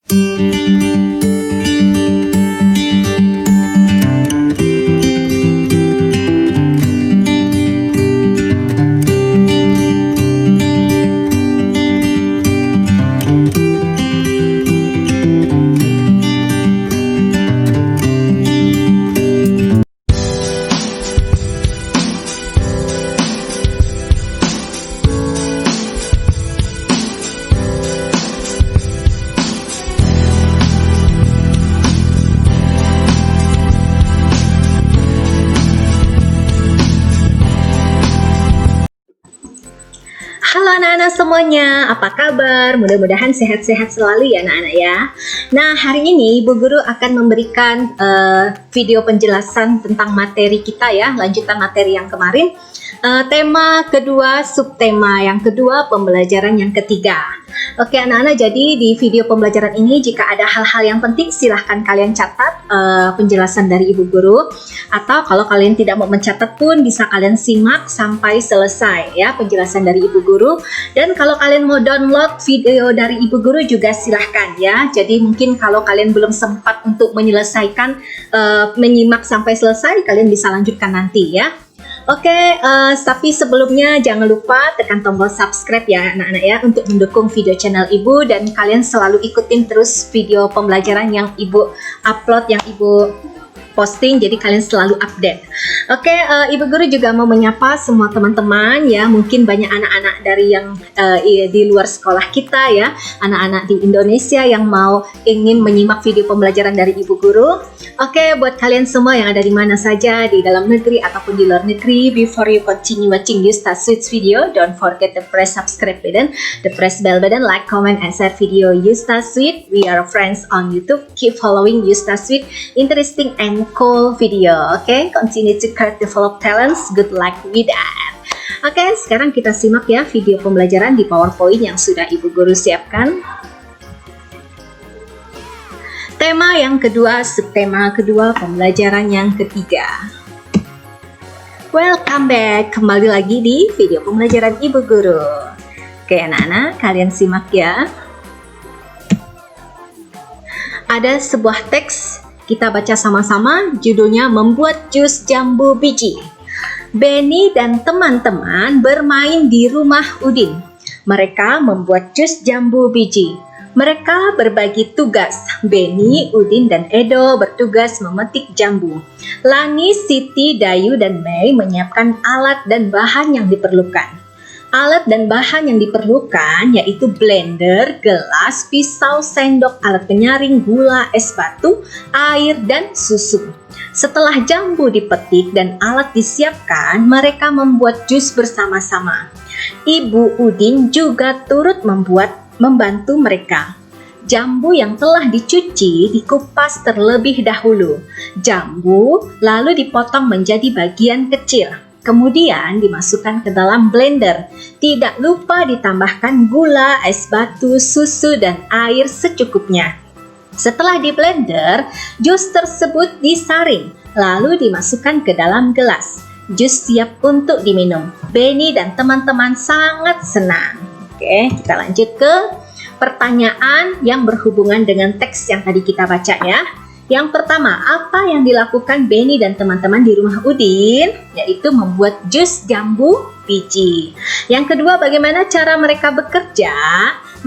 Halo anak-anak semuanya, apa kabar? Mudah-mudahan sehat-sehat selalu ya anak-anak ya. Nah, hari ini Ibu Guru akan memberikan video penjelasan tentang materi kita ya, lanjutan materi yang kemarin. Tema kedua, subtema yang kedua, pembelajaran yang ketiga. Oke anak-anak, jadi di video pembelajaran ini jika ada hal-hal yang penting silahkan kalian catat penjelasan dari Ibu Guru. Atau kalau kalian tidak mau mencatat pun bisa kalian simak sampai selesai ya penjelasan dari Ibu Guru. Dan kalau kalian mau download video dari Ibu Guru juga silahkan ya. Jadi mungkin kalau kalian belum sempat untuk menyelesaikan menyimak sampai selesai, kalian bisa lanjutkan nanti ya. Oke, tapi sebelumnya jangan lupa tekan tombol subscribe ya anak-anak ya untuk mendukung video channel Ibu, dan kalian selalu ikutin terus video pembelajaran yang Ibu upload, yang Ibu posting, jadi kalian selalu update. Oke, Ibu Guru juga mau menyapa semua teman-teman ya, mungkin banyak anak-anak dari yang di luar sekolah kita ya, anak-anak di Indonesia yang ingin menyimak video pembelajaran dari Ibu Guru. Oke, buat kalian semua yang ada di mana saja, di dalam negeri ataupun di luar negeri, before you continue watching Yustasweet's video, don't forget to press subscribe button, the press bell button, like, comment, and share video Yustasweet. We are friends on YouTube. Keep following Yustasweet, interesting and cool video. Okay, continue to develop talents. Good luck with that. Oke, sekarang kita simak ya video pembelajaran di PowerPoint yang sudah Ibu Guru siapkan. Tema yang kedua, subtema kedua, pembelajaran yang ketiga. Welcome back, kembali lagi di video pembelajaran Ibu Guru. Oke anak-anak, kalian simak ya. Ada sebuah teks, kita baca sama-sama, judulnya Membuat Jus Jambu Biji. Benny dan teman-teman bermain di rumah Udin. Mereka membuat jus jambu biji. Mereka berbagi tugas. Benny, Udin, dan Edo bertugas memetik jambu. Lani, Siti, Dayu, dan Mei menyiapkan alat dan bahan yang diperlukan. Alat dan bahan yang diperlukan yaitu blender, gelas, pisau, sendok, alat penyaring, gula, es batu, air, dan susu. Setelah jambu dipetik dan alat disiapkan, mereka membuat jus bersama-sama. Ibu Udin juga turut membantu mereka. Jambu yang telah dicuci dikupas terlebih dahulu. Jambu lalu dipotong menjadi bagian kecil. Kemudian dimasukkan ke dalam blender. Tidak lupa ditambahkan gula, es batu, susu, dan air secukupnya. Setelah di blender, jus tersebut disaring, lalu dimasukkan ke dalam gelas. Jus siap untuk diminum. Benny dan teman-teman sangat senang. Oke, kita lanjut ke pertanyaan yang berhubungan dengan teks yang tadi kita baca ya. Yang pertama, apa yang dilakukan Benny dan teman-teman di rumah Udin? Yaitu membuat jus jambu biji. Yang kedua, bagaimana cara mereka bekerja?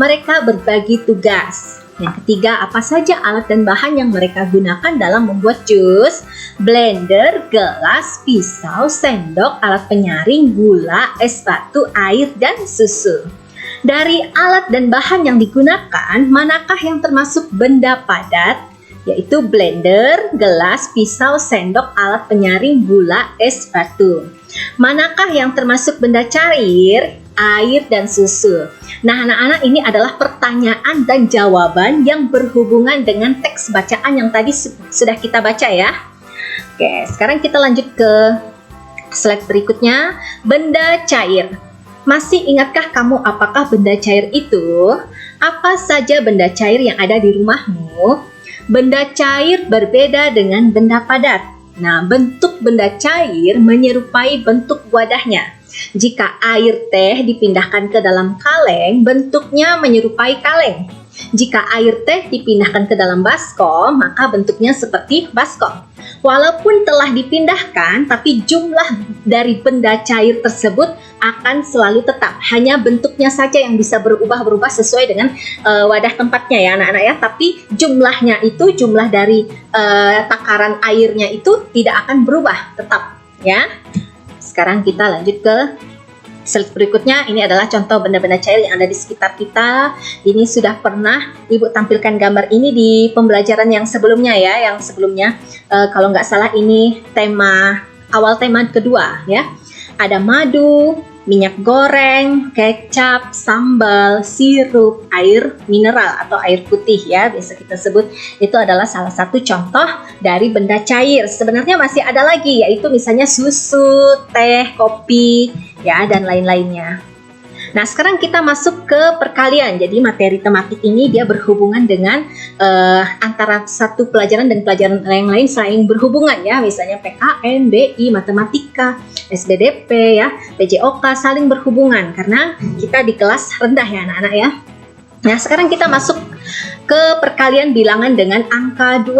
Mereka berbagi tugas. Yang ketiga, apa saja alat dan bahan yang mereka gunakan dalam membuat jus? Blender, gelas, pisau, sendok, alat penyaring, gula, es batu, air, dan susu. Dari alat dan bahan yang digunakan, manakah yang termasuk benda padat? Yaitu blender, gelas, pisau, sendok, alat penyaring, gula, es batu. Manakah yang termasuk benda cair? Air dan susu. Nah anak-anak, ini adalah pertanyaan dan jawaban yang berhubungan dengan teks bacaan yang tadi sudah kita baca ya. Oke, sekarang kita lanjut ke slide berikutnya. Benda cair. Masih ingatkah kamu apakah benda cair itu? Apa saja benda cair yang ada di rumahmu? Benda cair berbeda dengan benda padat. Nah, bentuk benda cair menyerupai bentuk wadahnya. Jika air teh dipindahkan ke dalam kaleng, bentuknya menyerupai kaleng. Jika air teh dipindahkan ke dalam baskom, maka bentuknya seperti baskom. Walaupun telah dipindahkan, tapi jumlah dari benda cair tersebut akan selalu tetap. Hanya bentuknya saja yang bisa berubah-berubah sesuai dengan wadah tempatnya ya anak-anak ya. Tapi jumlahnya itu, jumlah dari takaran airnya itu tidak akan berubah, tetap ya. Sekarang kita lanjut ke slide berikutnya. Ini adalah contoh benda-benda cair yang ada di sekitar kita. Ini sudah pernah Ibu tampilkan gambar ini di pembelajaran yang sebelumnya ya, yang sebelumnya kalau nggak salah ini awal tema kedua ya. Ada madu, minyak goreng, kecap, sambal, sirup, air mineral atau air putih ya, biasa kita sebut. Itu adalah salah satu contoh dari benda cair. Sebenarnya masih ada lagi, yaitu misalnya susu, teh, kopi ya, dan lain-lainnya. Nah, sekarang kita masuk ke perkalian. Jadi materi tematik ini dia berhubungan dengan antara satu pelajaran dan pelajaran yang lain saling berhubungan ya. Misalnya PKN, BI, matematika, SBDP ya, PJOK saling berhubungan karena kita di kelas rendah ya anak-anak ya. Nah, sekarang kita masuk ke perkalian bilangan dengan angka 2.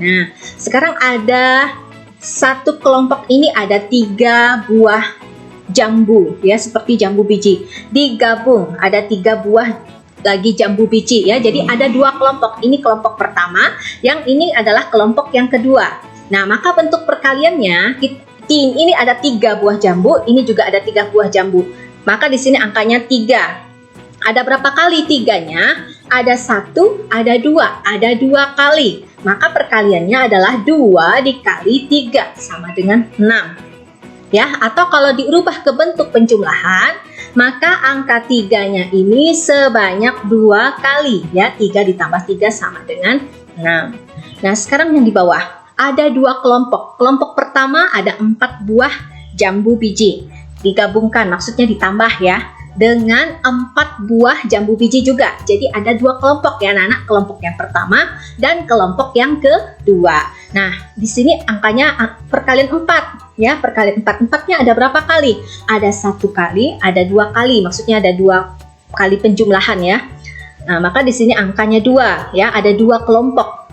Nah, sekarang ada satu kelompok ini ada 3 buah jambu ya, seperti jambu biji digabung, ada 3 buah lagi jambu biji ya. Jadi ada 2 kelompok, ini kelompok pertama, yang ini adalah kelompok yang kedua. Nah, maka bentuk perkaliannya ini ada 3 buah jambu, ini juga ada 3 buah jambu, maka di sini angkanya 3. Ada berapa kali 3-nya? Ada 1, ada 2, ada 2 kali, maka perkaliannya adalah 2 dikali 3 sama dengan 6 ya. Atau kalau diubah ke bentuk penjumlahan, maka angka 3-nya ini sebanyak 2 kali ya. 3 ditambah 3 sama dengan 6. Nah, sekarang yang di bawah ada 2 kelompok. Kelompok pertama ada 4 buah jambu biji digabungkan, maksudnya ditambah ya, dengan 4 buah jambu biji juga. Jadi ada 2 kelompok ya anak-anak, kelompok yang pertama dan kelompok yang kedua. Nah, di sini angkanya perkalian 4 ya, perkalian 4. 4-nya ada berapa kali? Ada 1 kali, ada 2 kali, maksudnya ada 2 kali penjumlahan ya. Nah, maka di sini angkanya 2 ya, ada 2 kelompok.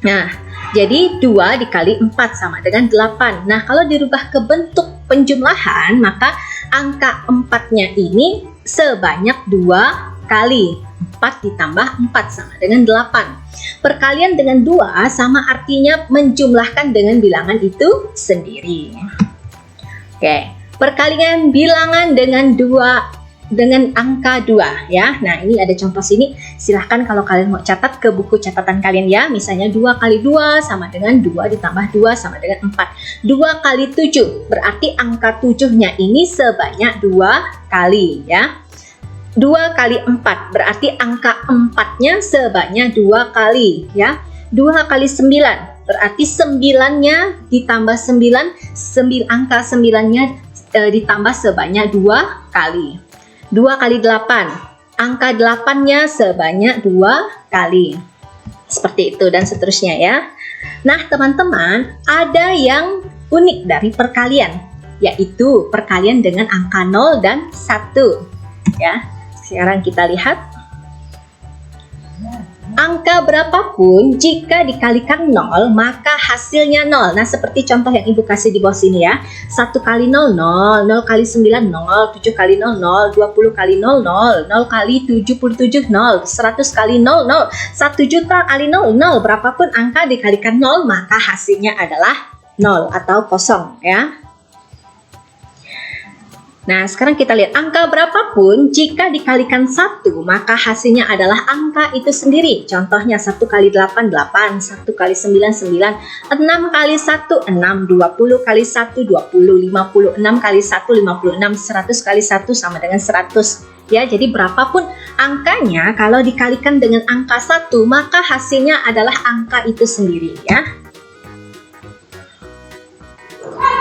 Nah, jadi 2 dikali 4 sama dengan 8. Nah, kalau dirubah ke bentuk penjumlahan, maka angka 4-nya ini sebanyak 2 kali. 4 ditambah 4 sama dengan 8. Perkalian dengan 2 sama artinya menjumlahkan dengan bilangan itu sendiri. Oke, perkalian bilangan dengan angka 2 ya. Nah, ini ada contoh sini. Silahkan kalau kalian mau catat ke buku catatan kalian ya. Misalnya 2 kali 2 sama dengan 2 ditambah 2 sama dengan 4. 2 kali 7 berarti angka 7-nya ini sebanyak 2 kali ya. 2 kali 4 berarti angka 4-nya sebanyak 2 kali ya. 2 kali 9 berarti 9-nya ditambah 9, angka 9-nya ditambah sebanyak 2 kali. 2 kali 8, angka 8-nya sebanyak 2 kali. Seperti itu dan seterusnya ya. Nah, teman-teman, ada yang unik dari perkalian, yaitu perkalian dengan angka 0 dan 1 ya. Sekarang kita lihat. Angka berapapun jika dikalikan 0 maka hasilnya 0. Nah, seperti contoh yang Ibu kasih di bawah sini ya. 1 kali 0, 0, 0 kali 9, 0, 7 kali 0, 0, 20 kali 0, 0, 0 kali 77, 0, 100 kali 0, 0, 1 juta kali 0, 0. Berapapun angka dikalikan 0 maka hasilnya adalah 0 atau kosong ya. Nah, sekarang kita lihat angka berapapun jika dikalikan 1 maka hasilnya adalah angka itu sendiri. Contohnya 1 kali 8, 8, 1 kali 9, 9, 6 kali 1, 6, 20 kali 1, 20, 56 kali 1, 56, 100 kali 1 sama dengan 100. Ya, jadi berapapun angkanya kalau dikalikan dengan angka 1 maka hasilnya adalah angka itu sendiri ya.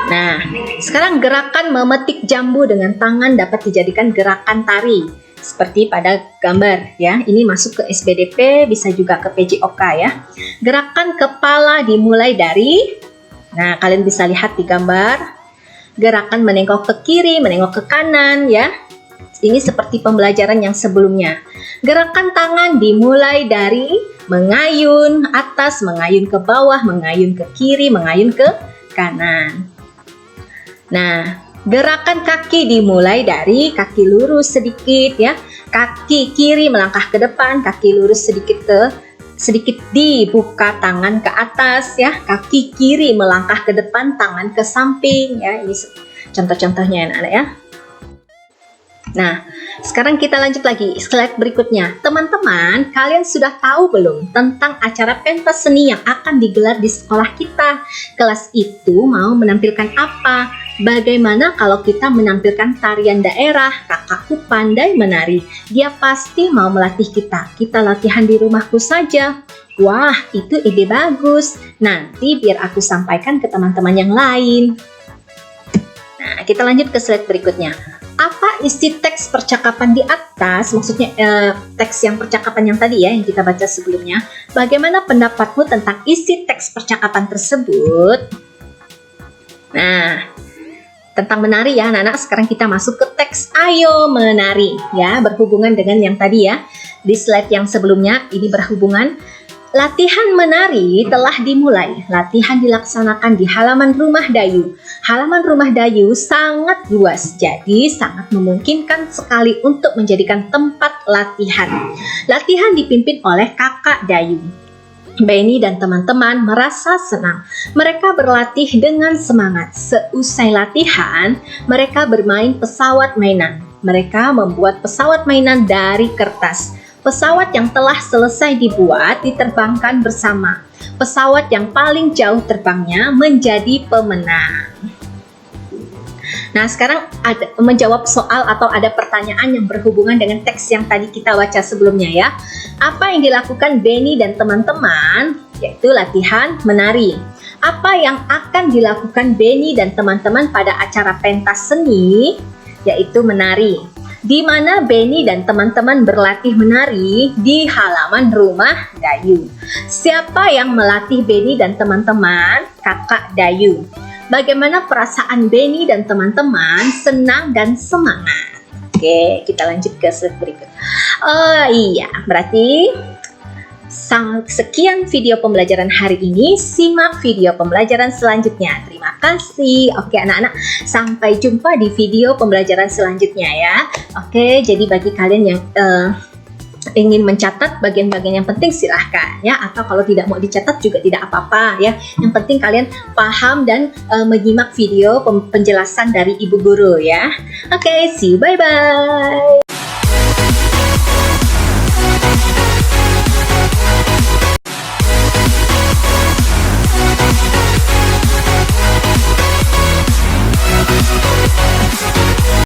Nah, sekarang gerakan memetik jambu dengan tangan dapat dijadikan gerakan tari seperti pada gambar ya. Ini masuk ke SBDP, bisa juga ke PJOK ya. Gerakan kepala dimulai dari, nah kalian bisa lihat di gambar. Gerakan menengok ke kiri, menengok ke kanan ya. Ini seperti pembelajaran yang sebelumnya. Gerakan tangan dimulai dari mengayun atas, mengayun ke bawah, mengayun ke kiri, mengayun ke kanan. Nah, gerakan kaki dimulai dari kaki lurus sedikit ya. Kaki kiri melangkah ke depan, kaki lurus sedikit dibuka tangan ke atas ya. Kaki kiri melangkah ke depan, tangan ke samping ya. Ini contoh-contohnya anak-anak ya. Nah, sekarang kita lanjut lagi, slide berikutnya. Teman-teman, kalian sudah tahu belum tentang acara pentas seni yang akan digelar di sekolah kita? Kelas itu mau menampilkan apa? Bagaimana kalau kita menampilkan tarian daerah? Kakakku pandai menari. Dia pasti mau melatih kita. Kita latihan di rumahku saja. Wah, itu ide bagus. Nanti biar aku sampaikan ke teman-teman yang lain. Nah, kita lanjut ke slide berikutnya. Apa isi teks percakapan di atas? Maksudnya teks yang percakapan yang tadi ya, yang kita baca sebelumnya. Bagaimana pendapatmu tentang isi teks percakapan tersebut? Nah, tentang menari ya anak-anak. Sekarang kita masuk ke teks ayo menari ya, berhubungan dengan yang tadi ya. Di slide yang sebelumnya ini berhubungan. Latihan menari telah dimulai. Latihan dilaksanakan di halaman rumah Dayu. Halaman rumah Dayu sangat luas, jadi sangat memungkinkan sekali untuk menjadikan tempat latihan. Latihan dipimpin oleh kakak Dayu. Benny dan teman-teman merasa senang. Mereka berlatih dengan semangat. Seusai latihan, mereka bermain pesawat mainan. Mereka membuat pesawat mainan dari kertas. Pesawat yang telah selesai dibuat diterbangkan bersama. Pesawat yang paling jauh terbangnya menjadi pemenang. Nah, sekarang ada menjawab soal atau ada pertanyaan yang berhubungan dengan teks yang tadi kita baca sebelumnya ya. Apa yang dilakukan Benny dan teman-teman? Yaitu latihan menari. Apa yang akan dilakukan Benny dan teman-teman pada acara pentas seni? Yaitu menari. Di mana Benny dan teman-teman berlatih menari di halaman rumah Dayu. Siapa yang melatih Benny dan teman-teman? Kakak Dayu. Bagaimana perasaan Benny dan teman-teman? Senang dan semangat. Oke, kita lanjut ke slide berikut. Oh iya, berarti sekian video pembelajaran hari ini. Simak video pembelajaran selanjutnya. Terima kasih. Oke anak-anak, sampai jumpa di video pembelajaran selanjutnya ya. Oke, jadi bagi kalian yang ingin mencatat bagian-bagian yang penting silahkan ya, atau kalau tidak mau dicatat juga tidak apa-apa ya. Yang penting kalian paham dan menyimak video penjelasan dari ibu guru ya. Oke, see you, bye-bye.